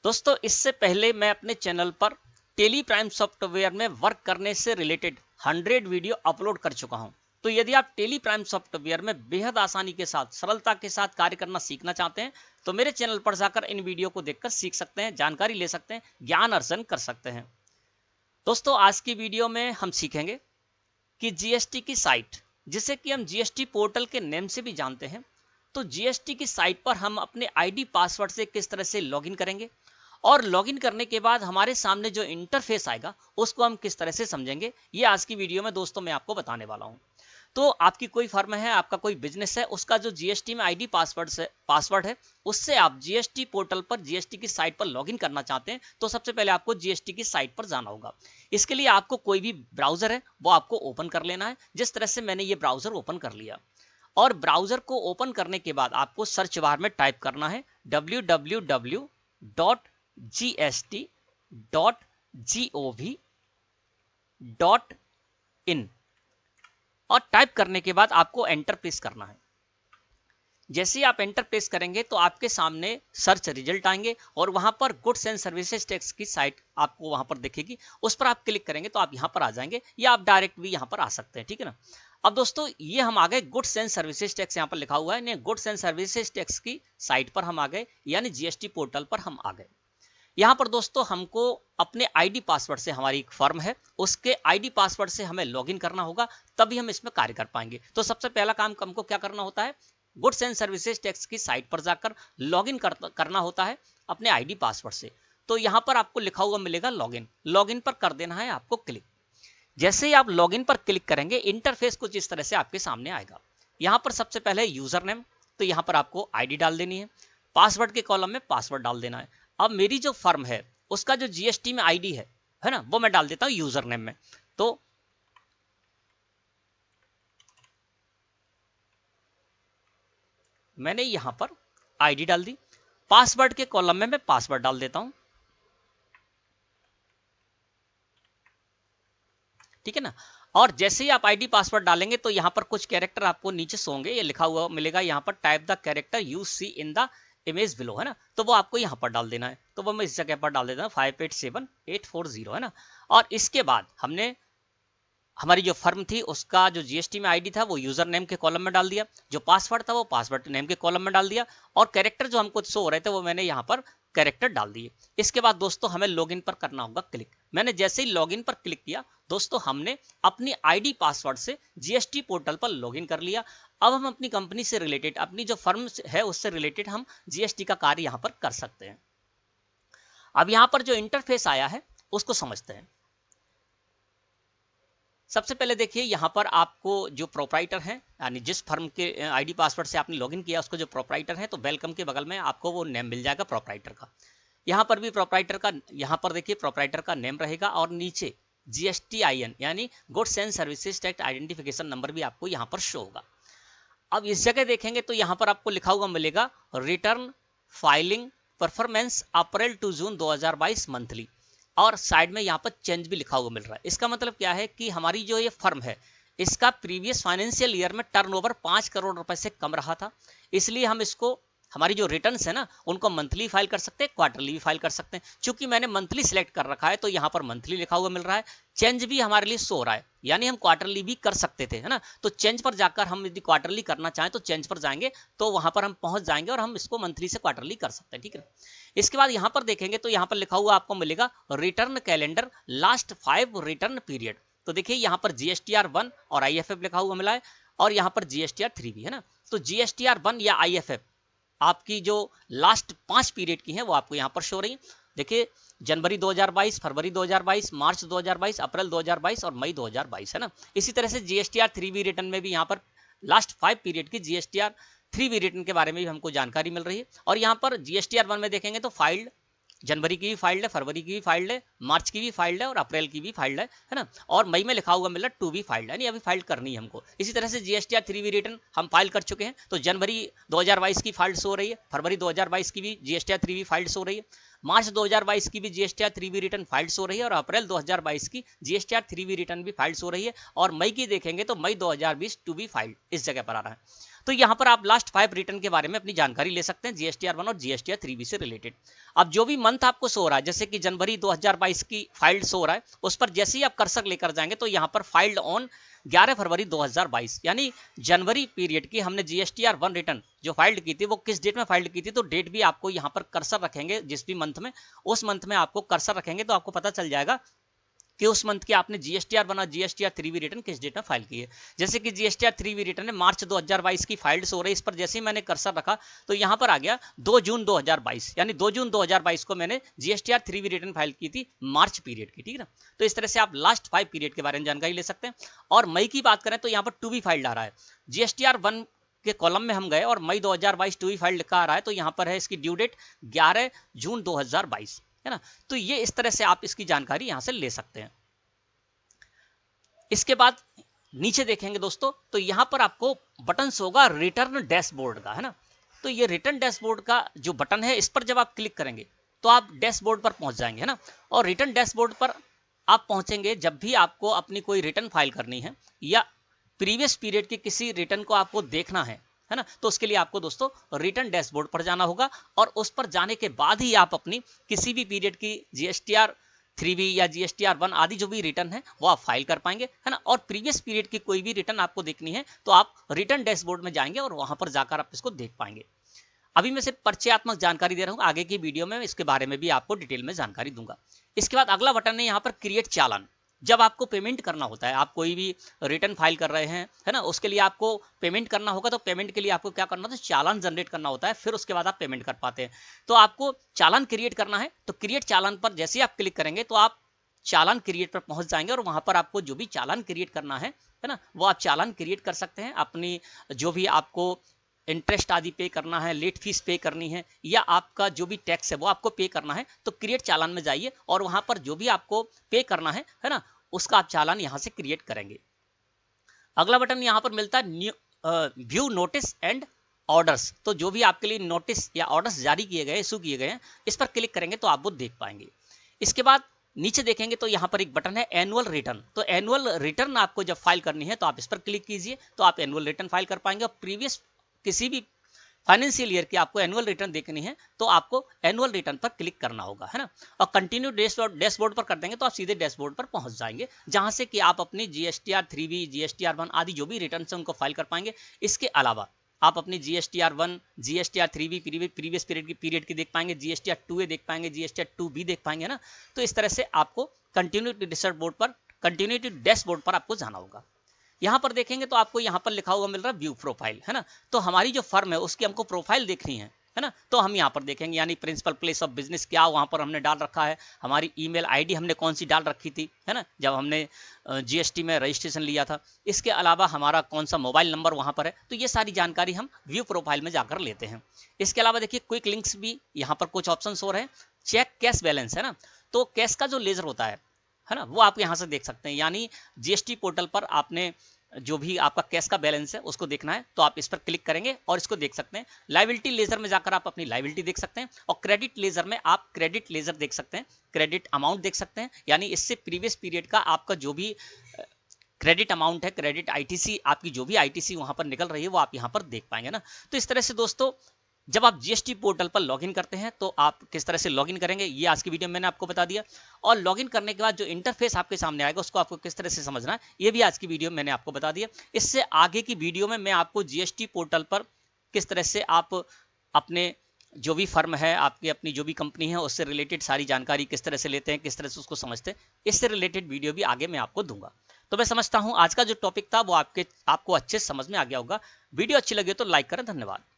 दोस्तों इससे पहले मैं अपने चैनल पर टेली प्राइम सॉफ्टवेयर में वर्क करने से रिलेटेड 100 वीडियो अपलोड कर चुका हूं। तो यदि आप टेली प्राइम सॉफ्टवेयर में बेहद आसानी के साथ सरलता के साथ कार्य करना सीखना चाहते हैं तो मेरे चैनल पर जाकर इन वीडियो को देखकर सीख सकते हैं, जानकारी ले सकते हैं, ज्ञान अर्जन कर सकते हैं। दोस्तों आज की वीडियो में हम सीखेंगे कि जीएसटी की साइट, जिसे कि हम जीएसटी पोर्टल के नेम से भी जानते हैं, तो जीएसटी की साइट पर हम अपने आईडी पासवर्ड से किस तरह से लॉगिन करेंगे और लॉगिन करने के बाद हमारे सामने जो इंटरफेस आएगा उसको हम किस तरह से समझेंगे, ये आज की वीडियो में दोस्तों मैं आपको बताने वाला हूं। तो आपकी कोई फर्म है, आपका कोई बिजनेस है, उसका जो जीएसटी में आईडी पासवर्ड है उससे आप जीएसटी पोर्टल पर जीएसटी की साइट पर लॉगिन करना चाहते हैं तो सबसे पहले आपको जीएसटी की साइट पर जाना होगा। इसके लिए आपको कोई भी ब्राउजर है वो आपको ओपन कर लेना है, जिस तरह से मैंने ये ब्राउजर ओपन कर लिया। और ब्राउजर को ओपन करने के बाद आपको सर्च बार में टाइप करना है www.gst.gov.in और टाइप करने के बाद आपको एंटर प्रेस करना है। जैसे ही आप एंटर प्रेस करेंगे तो आपके सामने सर्च रिजल्ट आएंगे और वहां पर गुड्स एंड सर्विसेज टैक्स की साइट आपको वहां पर दिखेगी, उस पर आप क्लिक करेंगे तो आप यहां पर आ जाएंगे या आप डायरेक्ट भी यहां पर आ सकते हैं, ठीक है ना। अब दोस्तों ये हम आ गए गुड्स एंड सर्विसेज टैक्स, यहाँ पर लिखा हुआ है गुड्स एंड सर्विसेज टैक्स की साइट पर हम आ गए, यानी जीएसटी पोर्टल पर हम आ गए। यहाँ पर दोस्तों हमको अपने आईडी पासवर्ड से, हमारी एक फर्म है उसके आईडी पासवर्ड से हमें लॉगिन करना होगा, तभी हम इसमें कार्य कर पाएंगे। तो सबसे पहला काम हमको क्या करना होता है, गुड्स एंड सर्विसेज टैक्स की साइट पर जाकर लॉगिन करना होता है अपने आईडी पासवर्ड से। तो यहाँ पर आपको लिखा हुआ मिलेगा लॉगिन, लॉगिन पर कर देना है आपको क्लिक। जैसे ही आप लॉगिन पर क्लिक करेंगे इंटरफेस कुछ इस तरह से आपके सामने आएगा। यहाँ पर सबसे पहले यूजर नेम, तो यहाँ पर आपको आईडी डाल देनी है, पासवर्ड के कॉलम में पासवर्ड डाल देना है। अब मेरी जो फर्म है उसका जो जीएसटी में आईडी है ना, वो मैं डाल देता हूं यूजर नेम में। तो मैंने यहां पर आईडी डाल दी, पासवर्ड के कॉलम में मैं पासवर्ड डाल देता हूं, ठीक है ना। और जैसे ही आप आईडी पासवर्ड डालेंगे तो यहां पर कुछ कैरेक्टर आपको नीचे सो होंगे, ये लिखा हुआ मिलेगा यहां पर type the character you see in the image below, है ना। तो वो आपको यहाँ पर डाल देना है, तो वो मैं इस जगह पर डाल देता हूँ 587840, है ना। और इसके बाद हमने हमारी जो फर्म थी उसका जो जीएसटी में आईडी था वो यूजर नेम के कॉलम में डाल दिया, जो पासवर्ड था वो पासवर्ड नेम के कॉलम में डाल दिया, और कैरेक्टर जो हमको शो हो रहे थे वो मैंने यहाँ पर कैरेक्टर डाल दिए। इसके बाद दोस्तों हमें लॉगिन पर करना होगा क्लिक। मैंने जैसे ही लॉगिन पर क्लिक किया दोस्तों हमने अपनी आईडी पासवर्ड से जीएसटी पोर्टल पर लॉगिन कर लिया। अब हम अपनी कंपनी से रिलेटेड, अपनी जो फर्म है उससे रिलेटेड हम जीएसटी का कार्य यहाँ पर कर सकते हैं। अब यहाँ पर जो इंटरफेस आया है उसको समझते हैं। सबसे पहले देखिए यहाँ पर आपको जो प्रोप्राइटर है, यानी जिस फर्म के आईडी पासवर्ड से आपने लॉगिन किया उसको जो प्रोप्राइटर है, तो वेलकम के बगल में आपको वो नेम मिल जाएगा प्रोप्राइटर का। यहाँ पर भी प्रोप्राइटर का, यहाँ पर देखिए प्रोप्राइटर का नेम रहेगा और नीचे GSTIN यानी goods and services tax identification number भी आपको यहाँ पर शो होगा। अब इस जगह देखेंगे तो यहाँ पर आपको लिखा हुआ मिलेगा return filing performance April to June 2022 monthly, और साइड में यहाँ पर चेंज भी लिखा हुआ मिल रहा है। इसका मतलब क्या है कि हमारी जो ये फर्म है इसका प्रीवियस फाइनेंशियल ईयर में टर्नओवर 5 करोड़ रुपए से कम रहा था, इसलिए हम इसको, हमारी जो रिटर्न्स है ना उनको मंथली फाइल कर सकते हैं, क्वार्टरली भी फाइल कर सकते हैं। चूंकि मैंने मंथली सिलेक्ट कर रखा है तो यहाँ पर मंथली लिखा हुआ मिल रहा है, चेंज भी हमारे लिए शो हो रहा है, यानी हम क्वार्टरली भी कर सकते थे, है ना। तो चेंज पर जाकर हम यदि क्वार्टरली करना चाहें तो चेंज पर जाएंगे तो वहां पर हम पहुंच जाएंगे और हम इसको मंथली से क्वार्टरली कर सकते हैं, ठीक है। इसके बाद यहाँ पर देखेंगे तो यहाँ पर लिखा हुआ आपको मिलेगा return calendar last 5 return period. तो देखिए यहाँ पर GSTR1 और IFF लिखा हुआ मिला है और यहाँ पर GSTR3 भी, है ना। तो GSTR1 या IFF आपकी जो लास्ट 5 पीरियड की है वो आपको यहाँ पर शो रही है। देखिए जनवरी 2022, फरवरी 2022, मार्च 2022, अप्रैल 2022 और मई 2022, है ना। इसी तरह से GSTR3 रिटर्न में भी यहाँ पर लास्ट 5 पीरियड की GSTR3 रिटर्न के बारे में भी हमको जानकारी मिल रही है। और यहाँ पर GSTR1 में देखेंगे तो फाइल्ड जनवरी की भी फाइल्ड है, फरवरी की भी फाइल्ड है, मार्च की भी फाइल्ड है और अप्रैल की भी फाइल्ड है ना। और मई में लिखा हुआ मिला टू भी फाइल्ड है, यानी अभी फाइल करनी है हमको। इसी तरह से GSTR3 रिटर्न हम फाइल कर चुके हैं, तो जनवरी 2022 की फाइल शो रही है, फरवरी 2022 की भी GSTR3 फाइल शो रही है, मार्च 2022 की भी GSTR3 रिटर्न फाइल शो रही है और अप्रैल 2022 की GSTR3 रिटर्न भी फाइल शो रही है। और मई की देखेंगे तो मई 2020 टू बी फाइल्ड इस जगह पर आ रहा है। तो यहाँ पर आप लास्ट 5 रिटर्न के बारे में अपनी जानकारी ले सकते हैं GSTR 1 और GSTR 3B से रिलेटेड। अब जो भी मंथ आपको शो हो रहा है, जैसे कि जनवरी 2022 की फाइल्ड शो हो रहा है, उस पर जैसे ही आप कर्सर लेकर जाएंगे तो यहाँ पर फाइल्ड ऑन 11 फरवरी 2022, यानी जनवरी पीरियड की हमने GSTR 1 रिटर्न जो फाइल्ड की थी वो किस डेट में फाइल्ड की थी, तो डेट भी आपको यहाँ पर कर्सर रखेंगे जिस भी मंथ में, उस मंथ में आपको कर्सर रखेंगे तो आपको पता चल जाएगा कि उस मंथ की आपने GSTR 1 और GSTR 3B रिटर्न किस डेट में फाइल की है। जैसे कि GSTR 3B रिटर्न है मार्च 2022 की फाइल्ड हो रही है, इस पर जैसे ही मैंने कर्सर रखा तो यहाँ पर आ गया 2 जून 2022, यानी 2 जून 2022 को मैंने GSTR 3B रिटर्न फाइल की थी मार्च पीरियड की, ठीक है ना। तो इस तरह से आप लास्ट 5 पीरियड के बारे में जानकारी ले सकते हैं। और मई की बात करें तो यहाँ पर 2B फाइल्ड आ रहा है, GSTR 1 के कॉलम में हम गए और मई 2022 2B फाइल लिखा आ रहा है, तो यहाँ पर है इसकी ड्यू डेट 11 जून 2022, है ना। तो ये इस तरह से आप इसकी जानकारी यहाँ से ले सकते हैं। इसके बाद नीचे देखेंगे दोस्तों तो यहां पर आपको बटन होगा रिटर्न डैशबोर्ड का, है ना। तो ये रिटर्न डैशबोर्ड का जो बटन है, इस पर जब आप क्लिक करेंगे तो आप डैशबोर्ड पर पहुंच जाएंगे, है ना। और रिटर्न डैशबोर्ड पर आप पहुंचेंगे जब भी आपको अपनी कोई रिटर्न फाइल करनी है या प्रीवियस पीरियड के किसी रिटर्न को आपको देखना है ना, तो उसके लिए आपको दोस्तों रिटर्न डैशबोर्ड पर जाना होगा और उस पर जाने के बाद ही आप अपनी किसी भी पीरियड की GSTR 3B या GSTR 1 आदि जो भी रिटर्न है वो आप फाइल कर पाएंगे, है ना। और प्रीवियस पीरियड की कोई भी रिटर्न आपको देखनी है तो आप रिटर्न डैशबोर्ड में जाएंगे और वहां पर जाकर आप इसको देख पाएंगे। अभी मैं सिर्फ परिचयात्मक जानकारी दे रहा हूं, आगे की वीडियो में इसके बारे में भी आपको डिटेल में जानकारी दूंगा। इसके बाद अगला बटन है यहाँ पर क्रिएट चालान। जब आपको पेमेंट करना होता है, आप कोई भी रिटर्न फाइल कर रहे हैं, है ना, उसके लिए आपको पेमेंट करना होगा, तो पेमेंट के लिए आपको क्या करना होता है, चालान जनरेट करना होता है, फिर उसके बाद आप पेमेंट कर पाते हैं। तो आपको चालान क्रिएट करना है, तो क्रिएट चालान पर जैसे ही आप क्लिक करेंगे तो आप चालान क्रिएट पर पहुंच जाएंगे और वहां पर आपको जो भी चालान क्रिएट करना है ना, वो आप चालान क्रिएट कर सकते हैं। अपनी जो भी आपको इंटरेस्ट आदि पे करना है, लेट फीस पे करनी है या आपका जो भी टैक्स है वो आपको पे करना है, तो क्रिएट चालान में जाइए और वहां पर जो भी आपको पे करना है ना, उसका आप चालान यहां से क्रिएट करेंगे। अगला बटन यहां पर मिलता है व्यू नोटिस एंड ऑर्डर्स। तो जो भी आपके लिए नोटिस या ऑर्डर्स जारी किए गए, इशू किए गए हैं, इस पर क्लिक करेंगे तो आप वो देख पाएंगे। इसके बाद नीचे देखेंगे तो यहाँ पर एक बटन है एनुअल रिटर्न। तो एनुअल रिटर्न आपको जब फाइल करनी है तो आप इस पर क्लिक कीजिए तो आप एनुअल रिटर्न फाइल कर पाएंगे। और प्रीवियस किसी भी फाइनेंशियल ईयर की आपको एनुअल रिटर्न देखनी है तो आपको एनुअल रिटर्न पर क्लिक करना होगा, है ना। और कंटिन्यू डैशबोर्ड पर कर देंगे तो आप सीधे डैशबोर्ड पर पहुंच जाएंगे, जहां से कि आप अपनी GSTR 3B, GSTR 1 आदि जो भी रिटर्न है उनको फाइल कर पाएंगे। इसके अलावा आप अपनी GSTR 1, GSTR 3B previous period की देख पाएंगे, GSTR 2A देख पाएंगे, GSTR 2B देख पाएंगे ना। तो इस तरह से आपको कंटिन्यूटी डैशबोर्ड पर आपको जाना होगा। यहाँ पर देखेंगे तो आपको यहाँ पर लिखा हुआ मिल रहा है व्यू प्रोफाइल, है ना। तो हमारी जो फर्म है उसकी हमको प्रोफाइल देखनी है ना, तो हम यहाँ पर देखेंगे, यानी प्रिंसिपल प्लेस ऑफ बिजनेस क्या वहाँ पर हमने डाल रखा है, हमारी ईमेल आईडी हमने कौन सी डाल रखी थी, है ना, जब हमने GST में रजिस्ट्रेशन लिया था। इसके अलावा हमारा कौन सा मोबाइल नंबर वहाँ पर है, तो ये सारी जानकारी हम व्यू प्रोफाइल में जाकर लेते हैं। इसके अलावा देखिए क्विक लिंक्स भी यहाँ पर कुछ ऑप्शन हो रहे हैं। चेक कैश बैलेंस, है ना, तो कैश का जो लेजर होता है ना, वो आप यहाँ से देख सकते हैं। यानी GST पोर्टल पर आपने जो भी आपका कैश का बैलेंस है उसको देखना है तो आप इस पर क्लिक करेंगे और इसको देख सकते हैं। लायबिलिटी लेजर में जाकर आप अपनी लायबिलिटी देख सकते हैं और क्रेडिट लेजर में आप क्रेडिट लेजर देख सकते हैं, क्रेडिट अमाउंट देख सकते हैं। यानी इससे प्रीवियस पीरियड का आपका जो भी क्रेडिट अमाउंट है, क्रेडिट ITC, आपकी जो भी ITC वहां पर निकल रही है वो आप यहाँ पर देख पाएंगे ना। तो इस तरह से दोस्तों जब आप GST पोर्टल पर लॉगिन करते हैं तो आप किस तरह से लॉगिन करेंगे ये आज की वीडियो में मैंने आपको बता दिया। और लॉगिन करने के बाद जो इंटरफेस आपके सामने आएगा उसको आपको किस तरह से समझना है ये भी आज की वीडियो में मैंने आपको बता दिया। इससे आगे की वीडियो में मैं आपको GST पोर्टल पर किस तरह से आप अपने जो भी फर्म है, आपकी अपनी जो भी कंपनी है, उससे रिलेटेड सारी जानकारी किस तरह से लेते हैं, किस तरह से उसको समझते हैं, इससे रिलेटेड वीडियो भी आगे मैं आपको दूंगा। तो मैं समझता हूं आज का जो टॉपिक था वो आपको अच्छे से समझ में आ गया होगा। वीडियो अच्छी लगी तो लाइक करें। धन्यवाद।